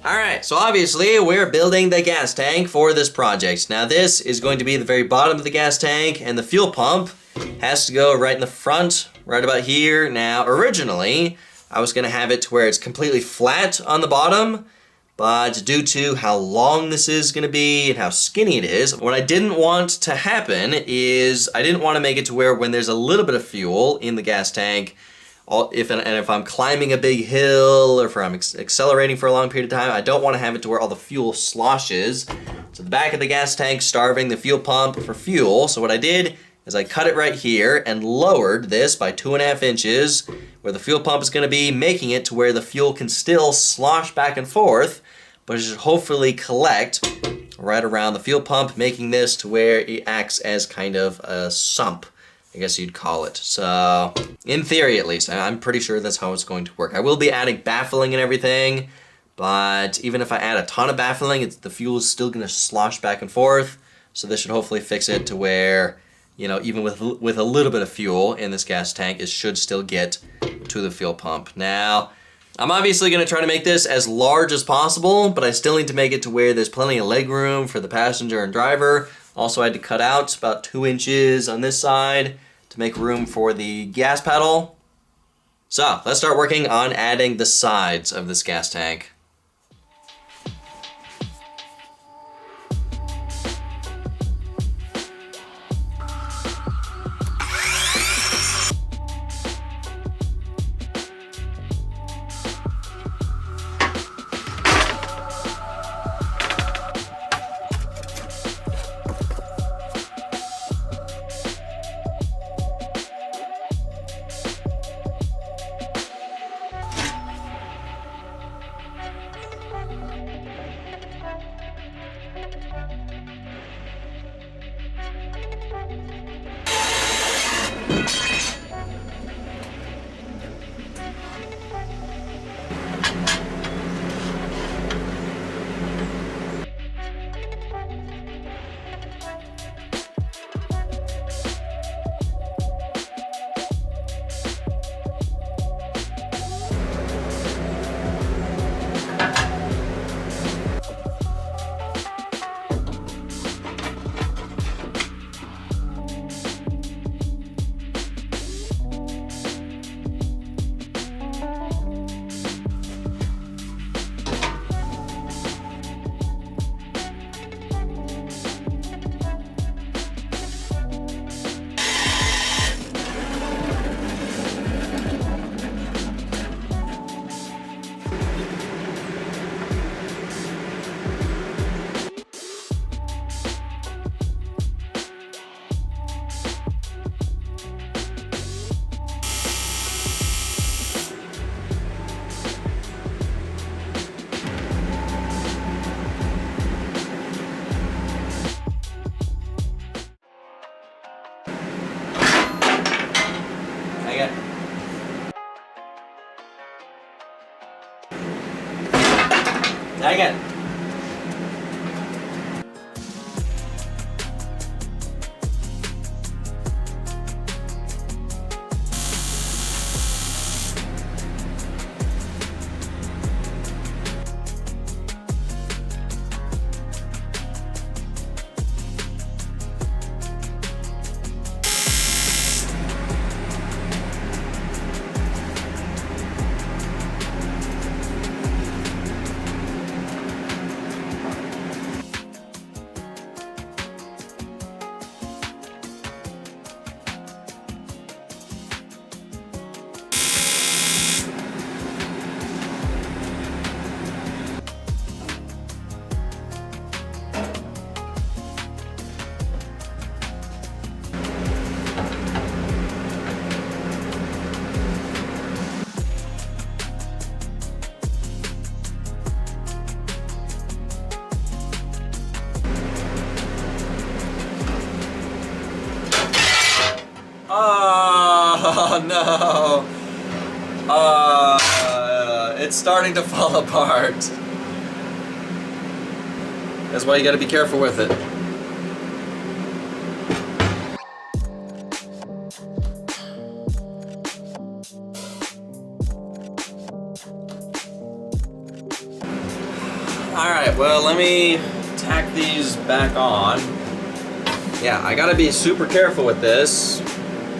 Alright, so obviously we're building the gas tank for this project. Now this is going to be the very bottom of the gas tank, and the fuel pump has to go right in the front, right about here. Now originally, I was going to have it to where it's completely flat on the bottom, but due to how long this is going to be and how skinny it is, what I didn't want to happen is I didn't want to make it to where when there's a little bit of fuel in the gas tank, if I'm climbing a big hill or if I'm accelerating for a long period of time, I don't want to have it to where all the fuel sloshes to the back of the gas tank, starving the fuel pump for fuel. So what I did is I cut it right here and lowered this by 2.5 inches where the fuel pump is going to be, making it to where the fuel can still slosh back and forth, but it should hopefully collect right around the fuel pump, making this to where it acts as kind of a sump, I guess you'd call it. So, in theory at least, I'm pretty sure that's how it's going to work. I will be adding baffling and everything, but even if I add a ton of baffling, the fuel is still going to slosh back and forth, so this should hopefully fix it to where, you know, even with a little bit of fuel in this gas tank, it should still get to the fuel pump. Now, I'm obviously going to try to make this as large as possible, but I still need to make it to where there's plenty of leg room for the passenger and driver. Also, I had to cut out about 2 inches on this side to make room for the gas pedal. So, let's start working on adding the sides of this gas tank. Dang it. Oh no! It's starting to fall apart. That's why you gotta be careful with it. Alright, well, let me tack these back on. Yeah, I gotta be super careful with this,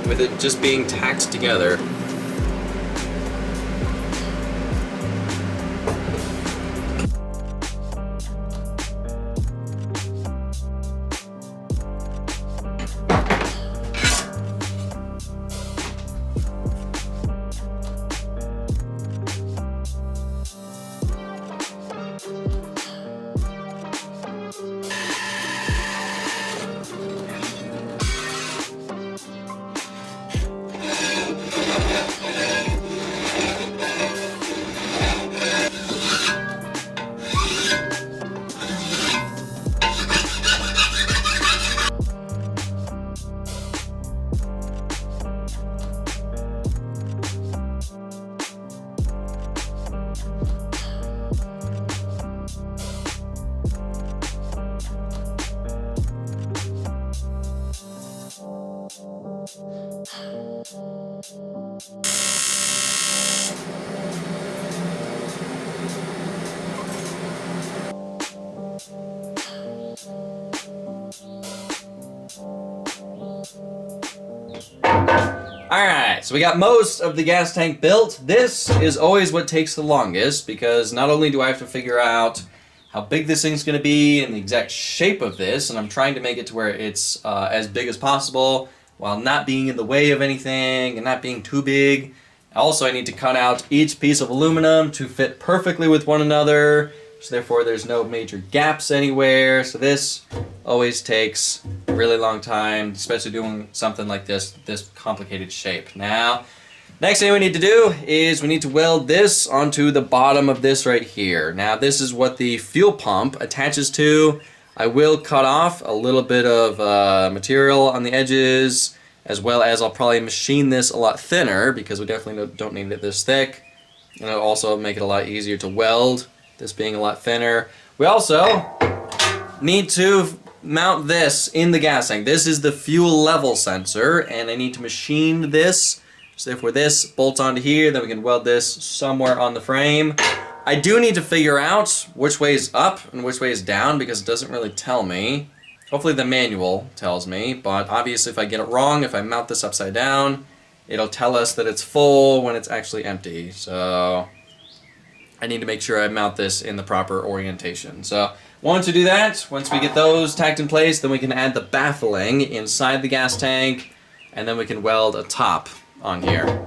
with it just being tacked together. Alright, so we got most of the gas tank built. This is always what takes the longest, because not only do I have to figure out how big this thing's going to be and the exact shape of this, and I'm trying to make it to where it's as big as possible while not being in the way of anything and not being too big. Also, I need to cut out each piece of aluminum to fit perfectly with one another, so therefore there's no major gaps anywhere. So this always takes a really long time, especially doing something like this complicated shape. Now, next thing we need to do is we need to weld this onto the bottom of this right here. Now, this is what the fuel pump attaches to. I will cut off a little bit of material on the edges, as well as I'll probably machine this a lot thinner, because we definitely don't need it this thick. And it'll also make it a lot easier to weld, this being a lot thinner. We also need to mount this in the gas tank. This is the fuel level sensor, and I need to machine this. So therefore this bolts onto here, then we can weld this somewhere on the frame. I do need to figure out which way is up and which way is down, because it doesn't really tell me. Hopefully the manual tells me, but obviously if I get it wrong, if I mount this upside down, it'll tell us that it's full when it's actually empty. So I need to make sure I mount this in the proper orientation. So once we do that, once we get those tacked in place, then we can add the baffling inside the gas tank, and then we can weld a top on here.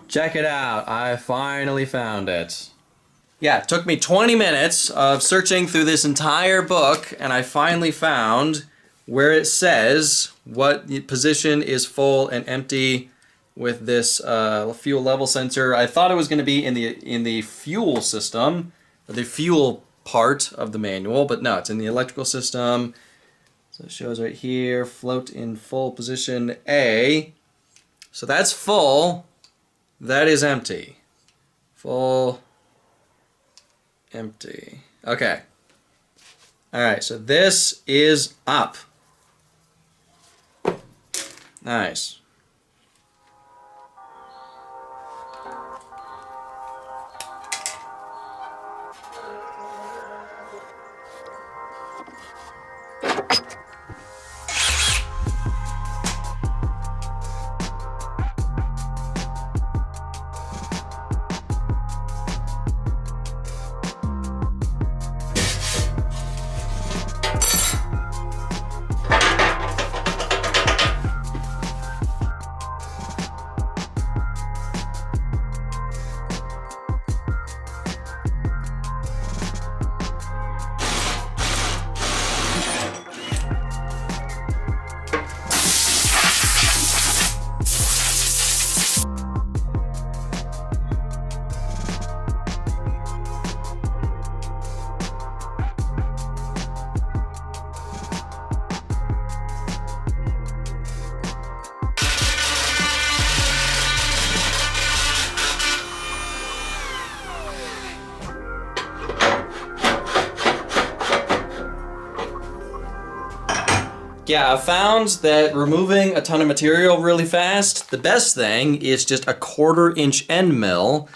Check it out, I finally found it. Yeah, it took me 20 minutes of searching through this entire book, and I finally found where it says what position is full and empty with this fuel level sensor. I thought it was going to be in the fuel system, or the fuel part of the manual, but no, it's in the electrical system. So it shows right here, float in full position A. So that's full. That is empty. Full, empty. Okay. All right, so this is up. Nice. Yeah, I found that removing a ton of material really fast, the best thing is just a 1/4-inch end mill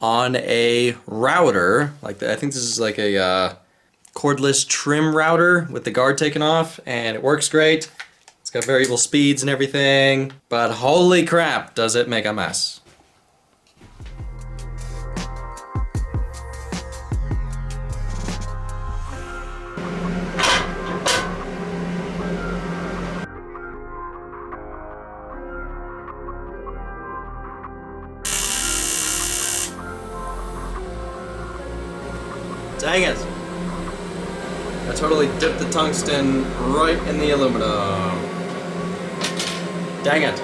on a router. Like I think this is like a cordless trim router with the guard taken off, and it works great. It's got variable speeds and everything, but holy crap, does it make a mess. Dang it! I totally dipped the tungsten right in the aluminum. Dang it.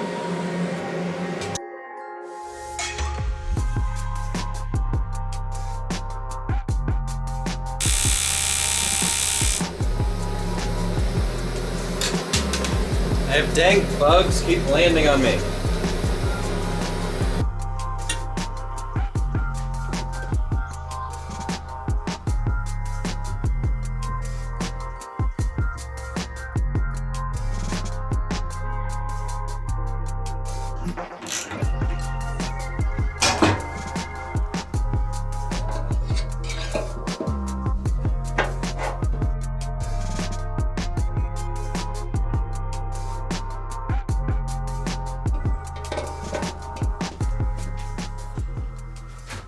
I have dang bugs keep landing on me.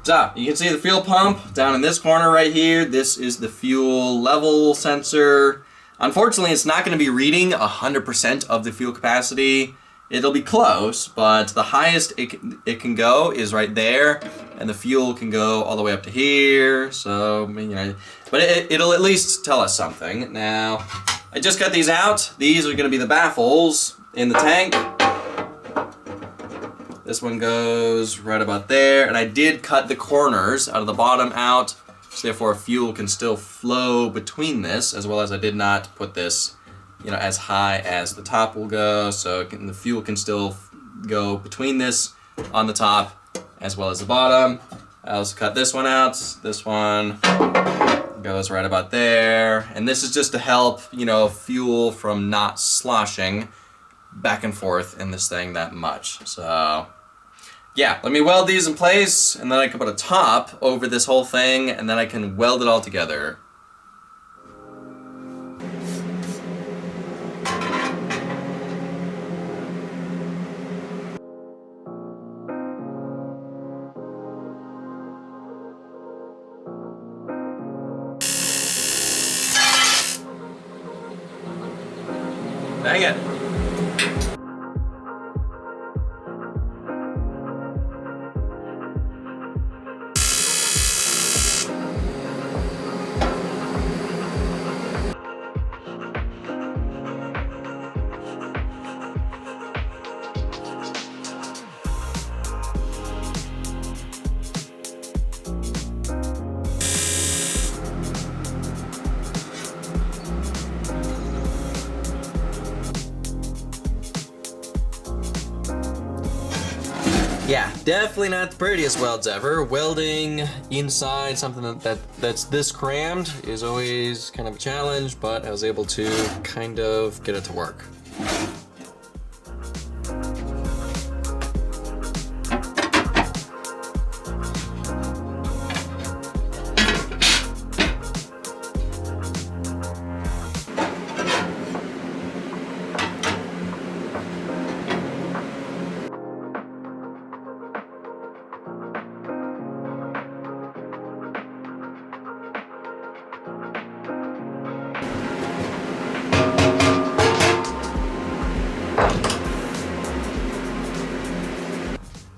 So, you can see the fuel pump down in this corner right here. This is the fuel level sensor. Unfortunately, it's not going to be reading 100% of the fuel capacity. It'll be close, but the highest it can go is right there, and the fuel can go all the way up to here. So, you know, but it'll at least tell us something. Now, I just got these out. These are going to be the baffles in the tank. This one goes right about there, and I did cut the corners out of the bottom out, so therefore fuel can still flow between this, as well as I did not put this, you know, as high as the top will go, so the fuel can still go between this on the top as well as the bottom. I also cut this one out. This one goes right about there, and this is just to help, you know, fuel from not sloshing back and forth in this thing that much. So yeah, let me weld these in place, and then I can put a top over this whole thing, and then I can weld it all together. Dang it. Yeah, definitely not the prettiest welds ever. Welding inside something that's this crammed is always kind of a challenge, but I was able to kind of get it to work.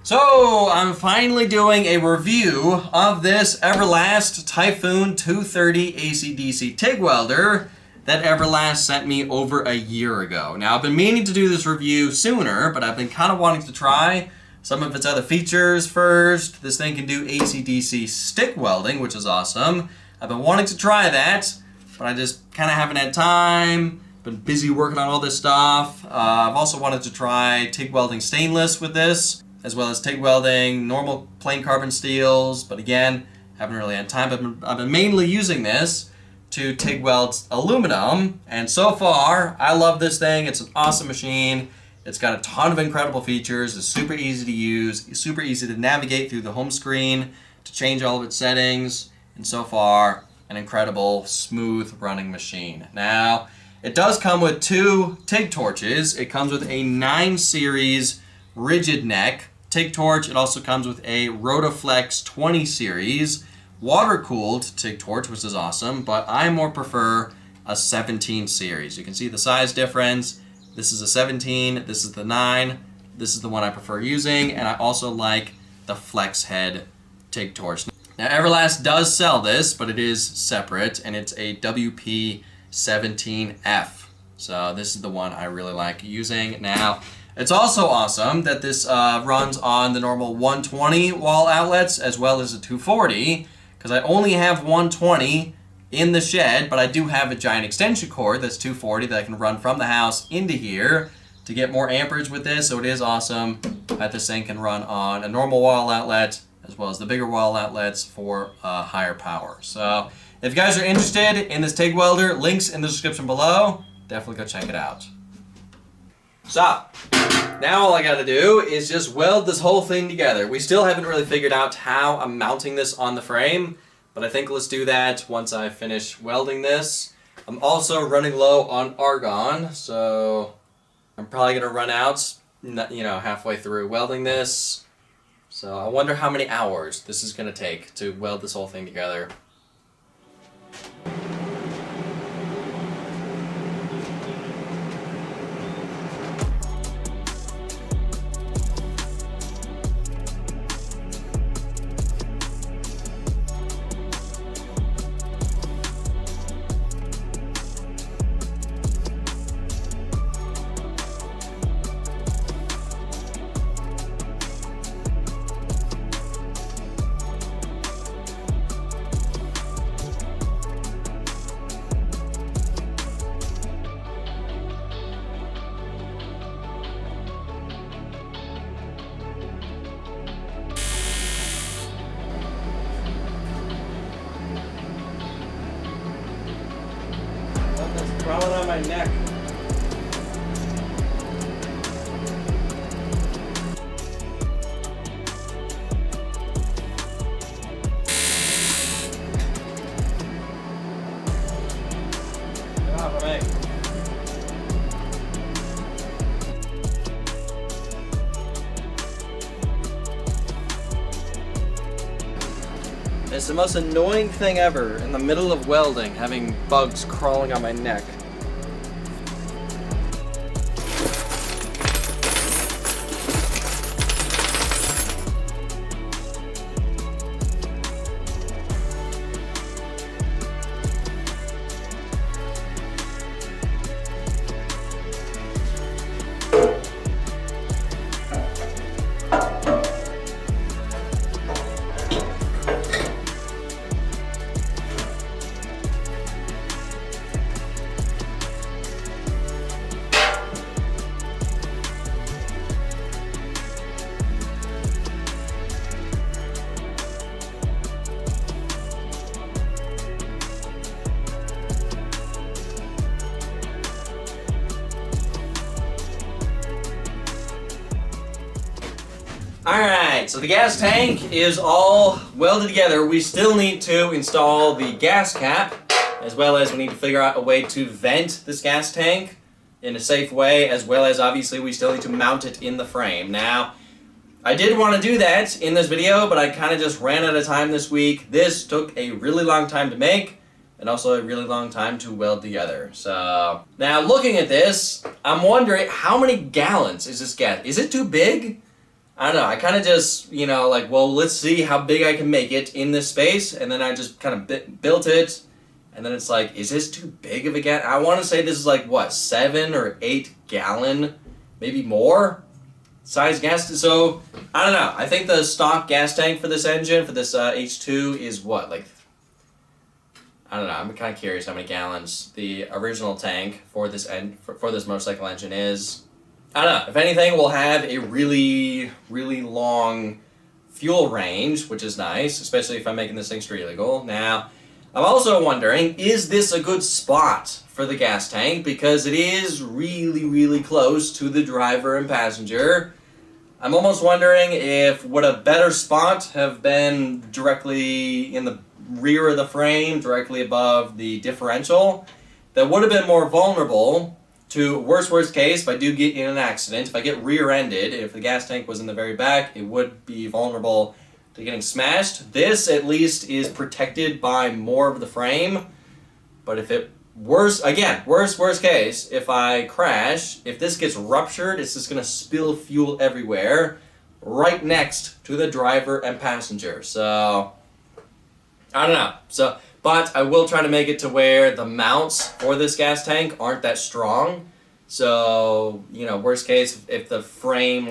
So, I'm finally doing a review of this Everlast Typhoon 230 AC/DC TIG welder that Everlast sent me over a year ago. Now, I've been meaning to do this review sooner, but I've been kind of wanting to try some of its other features first. This thing can do AC/DC stick welding, which is awesome. I've been wanting to try that, but I just kind of haven't had time. Been busy working on all this stuff. I've also wanted to try TIG welding stainless with this, as well as TIG welding, normal plain carbon steels, but again, haven't really had time. I've been mainly using this to TIG weld aluminum, and so far, I love this thing. It's an awesome machine. It's got a ton of incredible features. It's super easy to use, super easy to navigate through the home screen to change all of its settings, and so far, an incredible, smooth running machine. Now, it does come with 2 TIG torches. It comes with a 9 series rigid neck TIG torch. It also comes with a Rotoflex 20 series water-cooled TIG torch, which is awesome, but I more prefer a 17 series. You can see the size difference. This is a 17, this is the 9, this is the one I prefer using, and I also like the flex head TIG torch. Now, Everlast does sell this, but it is separate, and it's a WP17F. So this is the one I really like using. Now, it's also awesome that this runs on the normal 120 wall outlets as well as a 240, because I only have 120 in the shed, but I do have a giant extension cord that's 240 that I can run from the house into here to get more amperage with this. So it is awesome that this thing can run on a normal wall outlet as well as the bigger wall outlets for higher power. So if you guys are interested in this TIG welder, links in the description below. Definitely go check it out. So, now all I gotta do is just weld this whole thing together. We still haven't really figured out how I'm mounting this on the frame, but I think let's do that once I finish welding this. I'm also running low on argon, so I'm probably gonna run out, halfway through welding this. So I wonder how many hours this is gonna take to weld this whole thing together. Crawling on my neck. Get off of me. It's the most annoying thing ever in the middle of welding, having bugs crawling on my neck. Alright, so the gas tank is all welded together. We still need to install the gas cap, as well as we need to figure out a way to vent this gas tank in a safe way, as well as obviously we still need to mount it in the frame. Now, I did want to do that in this video, but I kind of just ran out of time this week. This took a really long time to make, and also a really long time to weld together. So, now looking at this, I'm wondering how many gallons is this gas? Is it too big? I don't know, I kind of just, you know, like, well, let's see how big I can make it in this space, and then I just kind of built it, and then it's like, is this too big of a gas? I want to say this is like, what, 7 or 8 gallon, maybe more, size gas. So, I don't know, I think the stock gas tank for this engine, for this H2, is what, like, I don't know, I'm kind of curious how many gallons the original tank for this for this motorcycle engine is. I don't know, if anything, we'll have a really, really long fuel range, which is nice, especially if I'm making this thing street legal. Now, I'm also wondering, is this a good spot for the gas tank? Because it is really, really close to the driver and passenger. I'm almost wondering if would a better spot have been directly in the rear of the frame, directly above the differential, that would have been more vulnerable to worst case, if I do get in an accident, if I get rear-ended, if the gas tank was in the very back, it would be vulnerable to getting smashed. This, at least, is protected by more of the frame. But if it, worst case, if I crash, if this gets ruptured, it's just going to spill fuel everywhere, right next to the driver and passenger. So, I don't know. So, but I will try to make it to where the mounts for this gas tank aren't that strong. So, you know, worst case, if the frame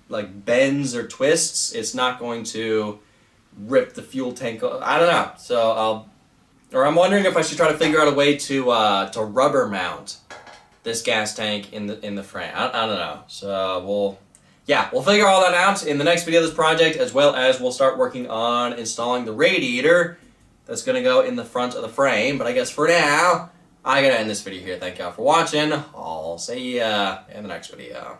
like bends or twists, it's not going to rip the fuel tank. I don't know. So I'm wondering if I should try to figure out a way to rubber mount this gas tank in the frame. I don't know. So we'll figure all that out in the next video of this project, as well as we'll start working on installing the radiator that's going to go in the front of the frame. But I guess for now, I'm going to end this video here. Thank y'all for watching. I'll see ya in the next video.